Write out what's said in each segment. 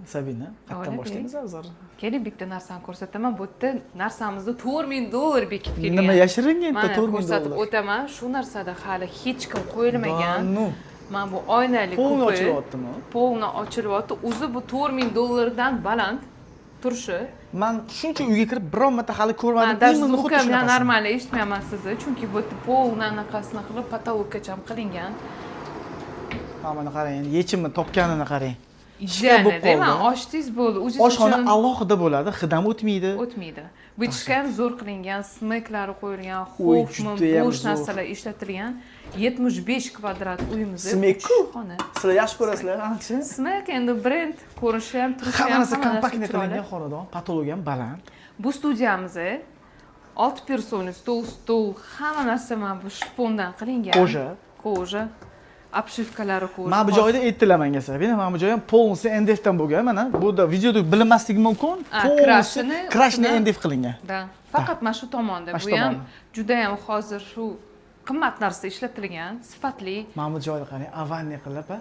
Sabina, qayerdan boshlaymiz hozir? Keling, bitta narsani ko'rsataman. Bu yerda narsamizda $4000 bekib kelgan. Nima yashiringan $4000? $4000? O'taman, shu narsada hali hech kim qo'yilmagan. Mana bu oynali kupe. Polni ochilyaptimi? Polni ochilyapti. O'zi bu $4000 dan baland turishi. Men shuncha uyga kirib biron marta hali ko'rmadim. Men xuddi normal eshitmayman sizni, chunki bu yerda polni anaqasini qilib patologgacha qilingan. Mana qarang, yechimni topganini qarang. Ideal deyman, ochdingiz bo'ldi. Oshxona alohida bo'ladi, hidam o'tmaydi. O'tmaydi. Bitishga ham zo'r qilingan, smeklari qo'yilgan, xofmi, bo'sh narsalar ishlatilgan. 75 kvadrat uyimiz. Smek-ku. Sizlar yaxshi ko'rasizlar, ancha. Smek endi brend, ko'rishi ham, turishi ham hammasi kompaktni qilingan xonadon, patolog ham baland. Bu studiyamiz 6 persona, stol, hamma narsa mana bu shpondan qilingan. Koja. Obshivkalari ko'rish. Mana bu joyda aytdilar menga Sabina, mana bu joy ham polnisi NDFdan bo'lgan. Mana bu yerda videoda bilinmasligi mumkin. Crashni NDF qilingan. Da. Faqat mana shu tomonda. Bu ham juda ham hozir shu qimmat narsa ishlatilgan, sifatli. Mana bu joyda qarang, avanni qilib,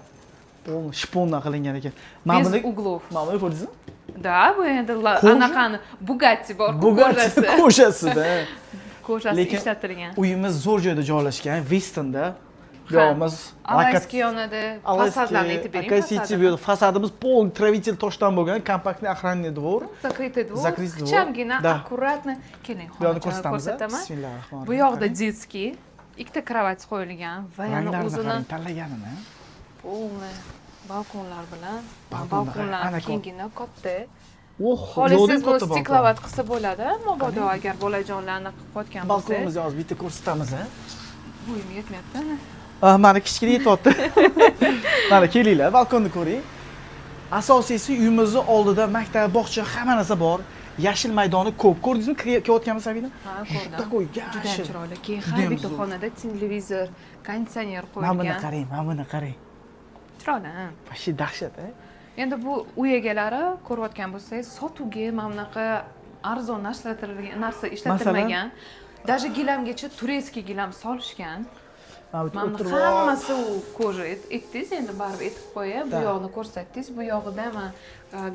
polni shpondan qilingan ekan. Mana bu uglov. Mana buni ko'rdingizmi? Da, bu endi anaqani Bugatti bor, ko'shasida. Ko'shasi ishlatilgan. Uyimiz zo'r joyda joylashgan, Westonda. Yo'qmiz. Alayski yonida fasadlarni aytib bering. Akasiy fasadimiz polni travitel toshdan bo'lgan, kompaktniy охранный двор. Закрытый двор. Kichkina, akkuratni. Keling, ko'rsataman. Bismillahirrohmanirrohim. Bu yoqda детский, ikkita kravat qo'yilgan va yana o'zini tanlaganini. Polni balkonlar bilan, balkonlar kengina, katta. Xohlasangiz bu stiklovat qilsa bo'ladi, mabodo agar bolajonlarni qilib qotgan bo'lsa. Balkonimizni hozir bitta ko'rsatamiz, ha. Bo'yim yetmayapti. Mana kichkina yetyapti. Mana kelinglar, balkonni ko'ring. Asosiysi uyimizni oldida maktab, bog'cha, hamma narsa bor. Yashil maydoni ko'p. Ko'rdingizmi, kelayotganmiz Sabina? Ha, ko'rdim. Такой Juda yashil. chiroyli. Keyin har bitta xonada televizor, konditsioner qo'yilgan. Mana buni qarang. Chiroyli. Vashi dahshat, ha. Endi bu uy egalari ko'rayotgan bo'lsangiz, sotuvga mana bunaqa arzon narsa ishlatilmagan. Даже gilamgacha tureyskiy gilam solishgan. Mana hammasi u koja aytdingiz, endi baribir aytib qo'yay. Bu yoqni ko'rsatdingiz, bu yoqida mana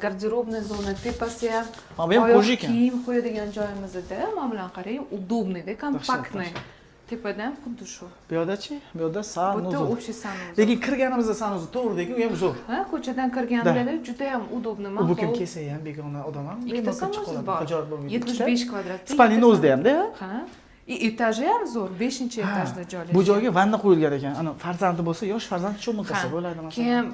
garderobniy zona, tepasi ham. Mana bu ham koja ekan. Kiyim qo'yadigan joyimizda, mana bilan qarang, удобный-da, kompaktniy. Tepada ham xuddi shu. Bu yoqda-chi? Bu yoqda sanuzul. Bu общий sanuzul. Lekin kirganimizda sanuzul to'g'ri-ku, u ham zo'r. Ha, ko'chadan kirganingizda juda ham удобный, ma'qul. Bu kim kelsa ham begona odam ham. Ikkita sanuzul bor. 75 kvadrat. Spalniy o'zida ham-da. Ha. Etaji ham zo'r, 5-etajda joylashgan. Bu joyga vanna qo'yilgan ekan. Ana farzandi bo'lsa, yosh farzand cho'milsa bo'ladi masalan. Keyin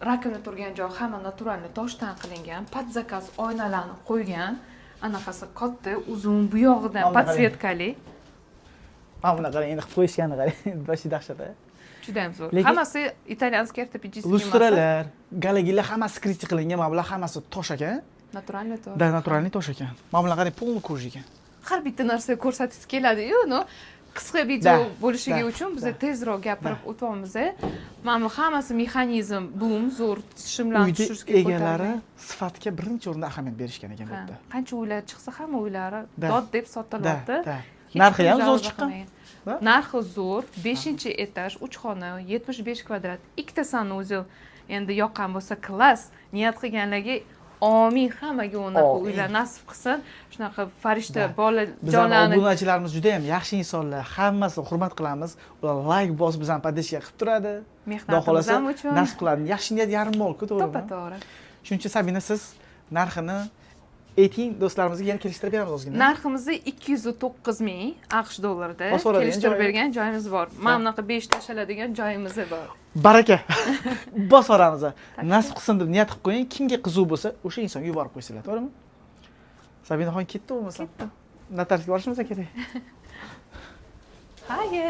rakovina turgan joy hamma naturalniy toshdan qilingan, pod zakaz oynalarni qo'ygan. Anaqasi katta, uzun, bu yog'idan podsvetkali. Mana buni qarang, endi qilib qo'yishgani qarang. Vashi dahshat. Juda ham zo'r. Hammasi italyanskiy ortopedический. Lustralar, galagilar hammasi skriti qilingan. Mana bular hammasi tosh ekan. Naturalniy tosh. Da, naturalniy tosh ekan. Mana bular qarang, polni koja ekan. Har bitta narsa ko'rsatib keladi-yu, no? Qisqa video bo'lishligi uchun biz tezroq gapirib o'tamiz. Mana bu hammasi mexanizm, bum, zo'r shimlarni tushirishga ko'targan. Egalari sifatga birinchi o'rinda ahamiyat berishgan ekan bu yerda. Qancha uylar chiqsa ham uylari dod deb sotilyapti. Narxi ham zo'r chiqqan. Narxi zo'r, 5-etaj, 3 xona, 75 kvadrat, ikkita sanuzul. Endi yoqqan bo'lsa klass, niyat qilganlarga amin, hammaga unaqa uylar nasib qilsin. Shunaqa farishta bolajonlarni. Biz obunachilarimiz juda ham yaxshi insonlar, hammasini hurmat qilamiz. Ular like bosib bizani podдержка qilib turadi. Mehnatimiz ham uchun nasib qiladi. Yaxshi niyat yarim mol-ku, to'g'rimi? To'g'ri. Shuning uchun Sabina, siz narxini ayting, do'stlarimizga yana kelishtirib beramiz ozgina. Narximizni 209 ming AQSh dollarida kelishtirib bergan joyimiz bor. Mana bunaqa 5 tashaladigan joyimiz bor. Baraka. Bosaramiz. Nasib qilsin deb niyat qilib qo'ying. Kimga qiziq bo'lsa, o'sha insonga yuborib qo'ysanglar, to'g'rimi? Sabinaxon ketdi bo'lmasa? Ketdi. Notariusga borishimiz kerak. Haye.